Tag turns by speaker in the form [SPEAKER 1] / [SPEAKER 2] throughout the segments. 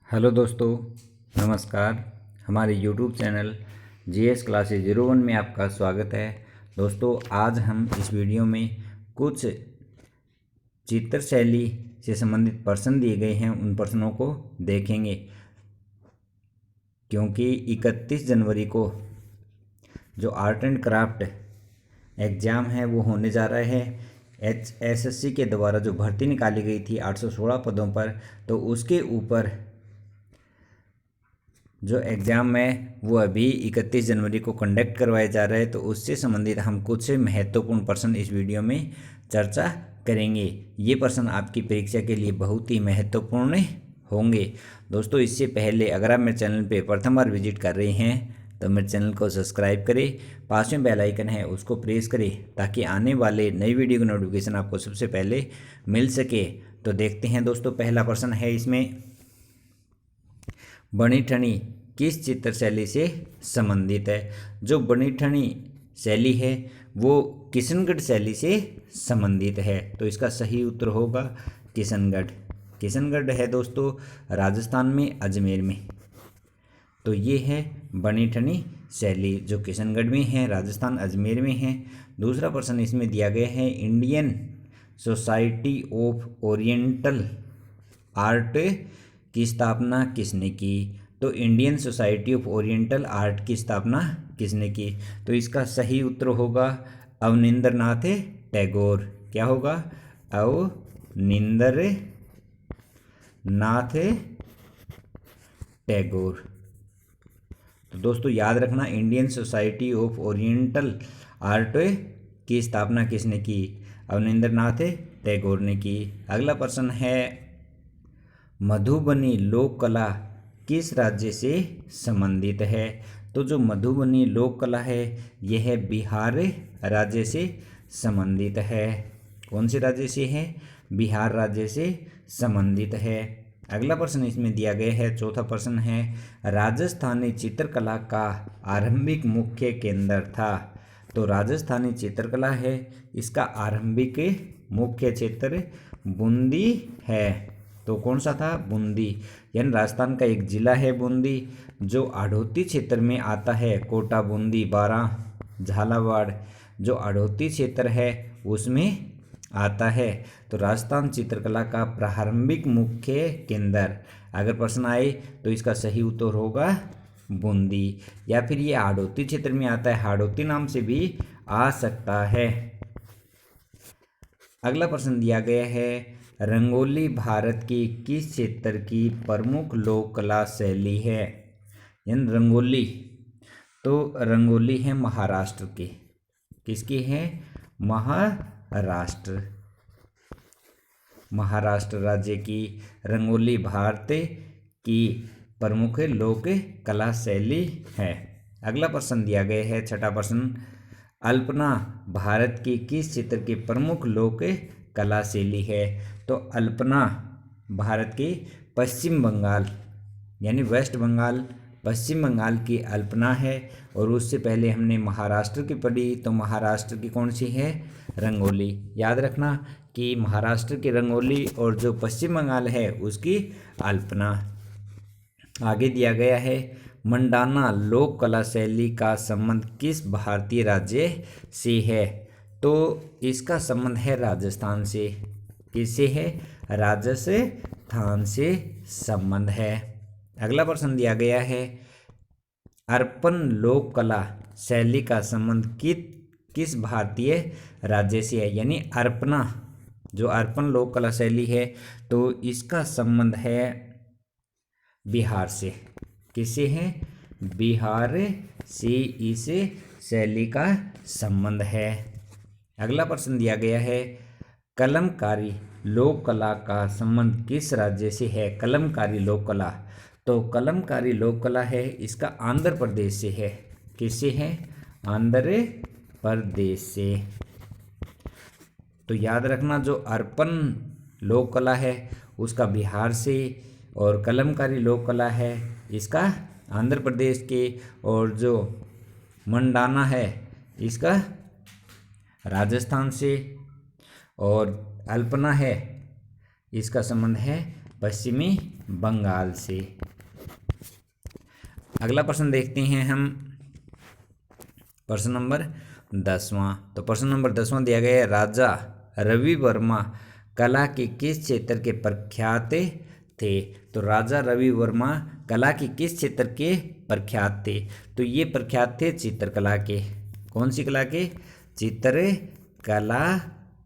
[SPEAKER 1] Hello दोस्तों, नमस्कार। हमारे यूट्यूब चैनल जीएस क्लासेस 01 में आपका स्वागत है। दोस्तों, आज हम इस वीडियो में कुछ चित्र शैली से संबंधित प्रश्न दिए गए हैं, उन प्रश्नों को देखेंगे। क्योंकि 31 जनवरी को जो आर्ट एंड क्राफ्ट एग्ज़ाम है वो होने जा रहा है। एसएससी के द्वारा जो भर्ती निकाली गई थी 816 पदों पर, तो उसके ऊपर जो एग्ज़ाम है वो अभी 31 जनवरी को कंडक्ट करवाया जा रहा है। तो उससे संबंधित हम कुछ महत्वपूर्ण प्रश्न इस वीडियो में चर्चा करेंगे। ये प्रश्न आपकी परीक्षा के लिए बहुत ही महत्वपूर्ण होंगे। दोस्तों, इससे पहले अगर आप मेरे चैनल पे प्रथम बार विजिट कर रहे हैं तो मेरे चैनल को सब्सक्राइब करें, पास में बेल आइकन है उसको प्रेस करें ताकि आने वाले नई वीडियो की नोटिफिकेशन आपको सबसे पहले मिल सके। तो देखते हैं दोस्तों, पहला प्रश्न है इसमें, बनी ठनी किस चित्र शैली से संबंधित है? जो बनी ठनी शैली है वो किशनगढ़ शैली से संबंधित है। तो इसका सही उत्तर होगा किशनगढ़। किशनगढ़ है दोस्तों राजस्थान में, अजमेर में। तो ये है बनी ठनी शैली जो किशनगढ़ में है, राजस्थान अजमेर में है। दूसरा प्रश्न इसमें दिया गया है, Indian society of oriental art की स्थापना किसने की? तो Indian society of oriental art की स्थापना किसने की? तो इसका सही उत्तर होगा अवनिंद्रनाथ टैगोर। क्या होगा? अवनिंद्रनाथ टैगोर। तो दोस्तों याद रखना, Indian society of oriental art की स्थापना किसने की? अवनिंद्रनाथ टैगोर ने की। अगला प्रश्न है, मधुबनी लोक कला किस राज्य से संबंधित है? तो जो मधुबनी लोक कला है यह बिहार राज्य से संबंधित है। कौन से राज्य से है? बिहार राज्य से संबंधित है। अगला प्रश्न इसमें दिया गया है, चौथा प्रश्न है, राजस्थानी चित्रकला का आरंभिक मुख्य केंद्र था। तो राजस्थानी चित्रकला है, इसका आरंभिक मुख्य क्षेत्र बूंदी है। तो कौन सा था? बूंदी। यानी राजस्थान का एक जिला है बूंदी जो आड़ोती क्षेत्र में आता है। कोटा, बूंदी, बारां, झालावाड़ जो आड़ोती क्षेत्र है उसमें आता है। तो राजस्थान चित्रकला का प्रारंभिक मुख्य केंद्र, अगर प्रश्न आए तो इसका सही उत्तर होगा बूंदी। या फिर ये हाड़ौती क्षेत्र में आता है, हाड़ौती नाम से भी आ सकता है। अगला प्रश्न दिया गया है, रंगोली भारत की किस क्षेत्र की प्रमुख लोक कला शैली है? यानी रंगोली, तो रंगोली है महाराष्ट्र की। किसकी है? महाराष्ट्र। महाराष्ट्र राज्य की रंगोली भारत की प्रमुख लोक कला शैली है। अगला प्रश्न दिया गया है, छठा प्रश्न, अल्पना भारत की किस क्षेत्र की प्रमुख लोक कला शैली है? तो अल्पना भारत की पश्चिम बंगाल यानी वेस्ट बंगाल, पश्चिम बंगाल की अल्पना है। और उससे पहले हमने महाराष्ट्र की पढ़ी, तो महाराष्ट्र की कौन सी है? रंगोली। याद रखना कि महाराष्ट्र की रंगोली और जो पश्चिम बंगाल है उसकी अल्पना। आगे दिया गया है, मंडाना लोक कला शैली का संबंध किस भारतीय राज्य से है? तो इसका संबंध है राजस्थान से। किससे है? राजस्थान से संबंध है। अगला प्रश्न दिया गया है, अर्पण लोक कला शैली का संबंध किस भारतीय राज्य से है? यानी अर्पणा जो अर्पण लोक कला शैली है तो इसका संबंध है बिहार से। किससे है? बिहार से इस शैली का संबंध है। अगला प्रश्न दिया गया है, कलमकारी लोक कला का संबंध किस राज्य से है? कलमकारी लोक कला, तो कलमकारी लोक कला है इसका आंध्र प्रदेश से है। किससे है? आंध्र प्रदेश से। तो याद रखना, जो अर्पण लोक कला है उसका बिहार से, और कलमकारी लोक कला है इसका आंध्र प्रदेश के, और जो मंडाना है इसका राजस्थान से, और अल्पना है इसका संबंध है पश्चिमी बंगाल से। अगला प्रश्न देखते हैं हम, प्रश्न नंबर 10वां। तो प्रश्न नंबर 10वां दिया गया है, राजा रवि वर्मा कला के किस क्षेत्र के प्रख्यात थे? तो राजा रवि वर्मा कला के किस क्षेत्र के प्रख्यात थे? तो ये प्रख्यात थे चित्रकला के। कौन सी कला के? चित्रकला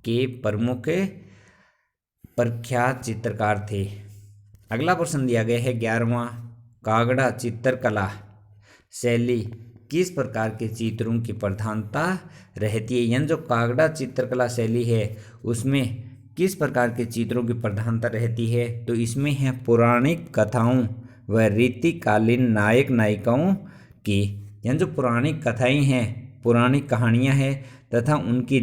[SPEAKER 1] के प्रमुख प्रख्यात चित्रकार थे। अगला प्रश्न दिया गया है 11वां, कागड़ा चित्रकला शैली किस प्रकार के चित्रों की प्रधानता रहती है? यानी जो कागड़ा चित्रकला शैली है उसमें किस प्रकार के चित्रों की प्रधानता रहती है? तो इसमें है पौराणिक कथाओं व रीतिकालीन नायक नायिकाओं की। यानी जो पौराणिक कथाएं हैं, पौराणिक कहानियां हैं तथा उनकी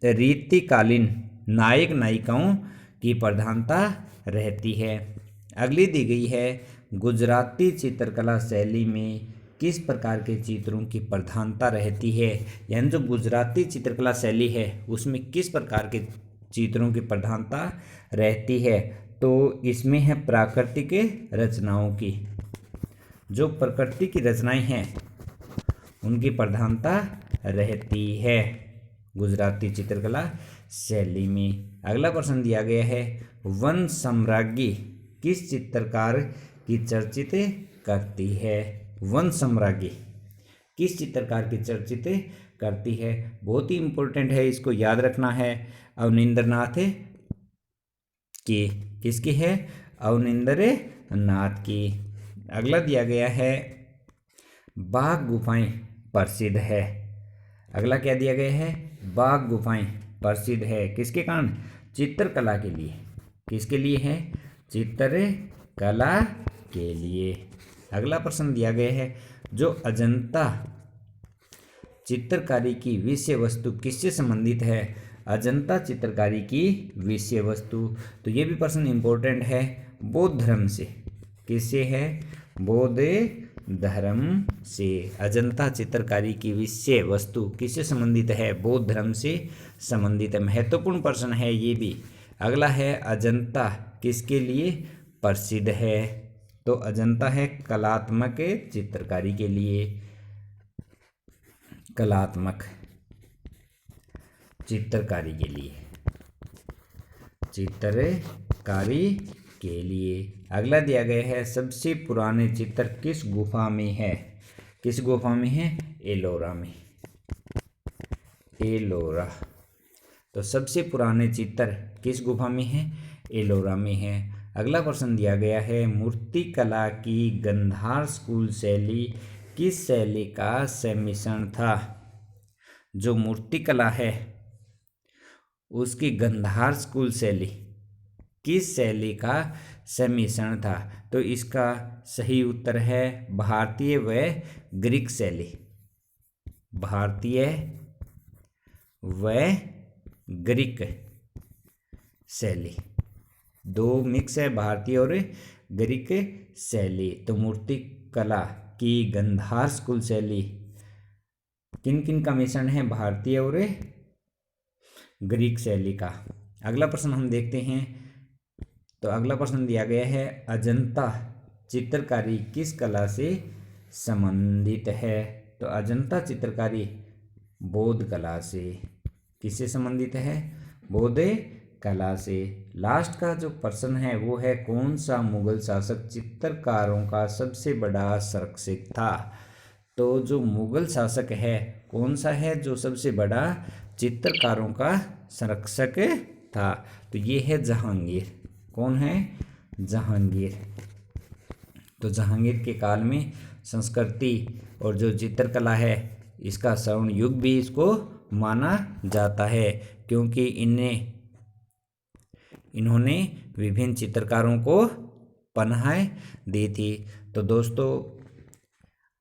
[SPEAKER 1] रीतिकालीन नायक नायिकाओं की प्रधानता रहती है। अगली दी गई है, गुजराती चित्रकला शैली में किस प्रकार के चित्रों की प्रधानता रहती है? यानी जो गुजराती चित्रकला शैली है उसमें किस प्रकार के चित्रों की प्रधानता रहती है? तो इसमें है प्राकृतिक रचनाओं की। जो प्रकृति की रचनाएं हैं उनकी प्रधानता रहती है गुजराती चित्रकला शैली में। अगला प्रश्न दिया गया है, वन साम्राज्ञी किस चित्रकार की चर्चित करती है? वन साम्राज्ञी किस चित्रकार की चर्चित करती है? बहुत ही इंपॉर्टेंट है, इसको याद रखना है। अवनींद्रनाथ की। किसकी है? अवनींद्रनाथ की। अगला दिया गया है, बाघ गुफाएं प्रसिद्ध है। अगला क्या दिया गया है? बाघ गुफाएं प्रसिद्ध है किसके कारण? चित्रकला के लिए। किसके लिए है? चित्रकला के लिए। अगला प्रश्न दिया गया है, जो अजंता चित्रकारी की विषय वस्तु किससे संबंधित है? अजंता चित्रकारी की विषय वस्तु, तो ये भी प्रश्न इंपॉर्टेंट है, बौद्ध धर्म से। किससे है? बौद्ध धर्म से। अजंता चित्रकारी की विषय वस्तु किससे संबंधित है? बौद्ध धर्म से संबंधित है। महत्वपूर्ण प्रश्न है ये भी। अगला है, अजंता किसके लिए प्रसिद्ध है? तो अजंता है कलात्मक चित्रकारी के लिए। कलात्मक चित्रकारी के लिए। चित्रकारी के लिए। अगला दिया गया है, सबसे पुराने चित्र किस गुफा में है? किस गुफा में है? एलोरा में। एलोरा। तो सबसे पुराने चित्र किस गुफा में है? एलोरा में है। अगला प्रश्न दिया गया है, मूर्तिकला की गंधार स्कूल शैली किस शैली का सम्मिश्रण था? जो मूर्तिकला है उसकी गंधार स्कूल शैली किस शैली का सम्मिश्रण था? तो इसका सही उत्तर है भारतीय व ग्रीक शैली। भारतीय व ग्रीक शैली, दो मिक्स है, भारतीय और ग्रीक शैली। तो मूर्तिकला की गंधार स्कूल शैली किन किन का मिश्रण है? भारतीय और ग्रीक शैली का। अगला प्रश्न हम देखते हैं। तो अगला प्रश्न दिया गया है, अजंता चित्रकारी किस कला से संबंधित है? तो अजंता चित्रकारी बौद्ध कला से। किससे संबंधित है? बौद्ध कला से। लास्ट का जो प्रश्न है वो है, कौन सा मुगल शासक चित्रकारों का सबसे बड़ा संरक्षक था? तो जो मुगल शासक है कौन सा है जो सबसे बड़ा चित्रकारों का संरक्षक था? तो ये है जहांगीर। कौन है? जहांगीर। तो जहांगीर के काल में संस्कृति और जो चित्रकला है इसका स्वर्ण युग भी इसको माना जाता है, क्योंकि इन्होंने विभिन्न चित्रकारों को पनाह दी थी। तो दोस्तों,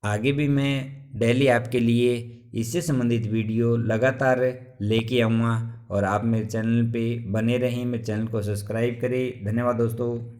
[SPEAKER 1] आगे भी मैं डेली आपके लिए इससे संबंधित वीडियो लगातार लेके आऊँगा और आप मेरे चैनल पे बने रहें। मेरे चैनल को सब्सक्राइब करें। धन्यवाद दोस्तों।